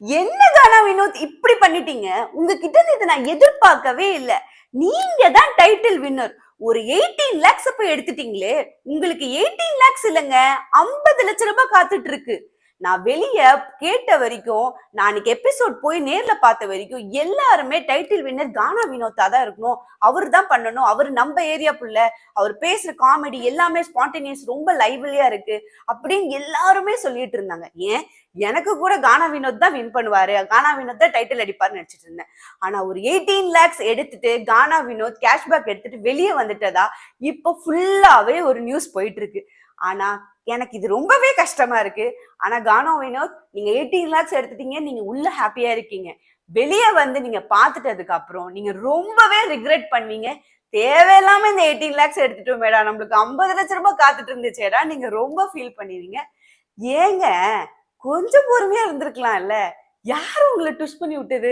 என்ன கானா வினோத் இப்படி பண்ணிட்டீங்க? உங்ககிட்ட இருந்து இதை நான் எதிர்பார்க்கவே இல்ல. நீங்க தான் டைட்டில் வின்னர். ஒரு 18 lakhs போய் எடுத்துட்டீங்களே. உங்களுக்கு 18 lakhs இல்லங்க, 50 லட்சம் ரூபாய் காத்துட்டு இருக்கு. நான் வெளிய கேட்ட வரைக்கும், நான் அன்னைக்கு எபிசோட் போய் நேர்ல பார்த்த வரைக்கும் எல்லாருமே டைட்டில் வின்னர் கானா வினோத்தா தான் இருக்கணும். அவர் தான் பண்ணணும். அவர் நம்ம ஏரியா புள்ள. அவர் பேசுற காமெடி எல்லாமே ஸ்பான்டேனியஸ், ரொம்ப லைவ்லியா இருக்கு அப்படின்னு எல்லாருமே சொல்லிட்டு இருந்தாங்க. ஏன் எனக்கு கூட கானா வினோத் தான் வின் பண்ணுவாரு, கானா வினோத் தான் டைட்டில் அடிப்பாருன்னு நினைச்சிட்டு இருந்தேன். ஆனா ஒரு 18 lakhs எடுத்துட்டு கானா வினோத் கேஷ்பேக் எடுத்துட்டு வெளியே வந்துட்டதா இப்போ ஃபுல்லாவே ஒரு நியூஸ் போயிட்டு இருக்கு. ஆனா எனக்கு இது ரொம்பவே கஷ்டமா இருக்கு. ஆனா கானா வினோத், நீங்க 18 lakhs எடுத்துட்டீங்க, நீங்க உள்ள ஹாப்பியா இருக்கீங்க. வெளியே வந்து நீங்க பாத்துட்டதுக்கு அப்புறம் நீங்க ரொம்பவே ரிக்ரெட் பண்ணுவீங்க. தேவையில்லாம இந்த 18 lakhs எடுத்துட்டோம் மேடா, நம்மளுக்கு 50 லட்சம் ரூபாய் காத்துட்டு இருந்துச்சேடா, நீங்க ரொம்ப ஃபீல் பண்ணுவீங்க. ஏங்க கொஞ்சம் பொறுமையா இருந்திருக்கலாம்ல. யாரு உங்களை ட்விஸ்ட் பண்ணி விட்டது?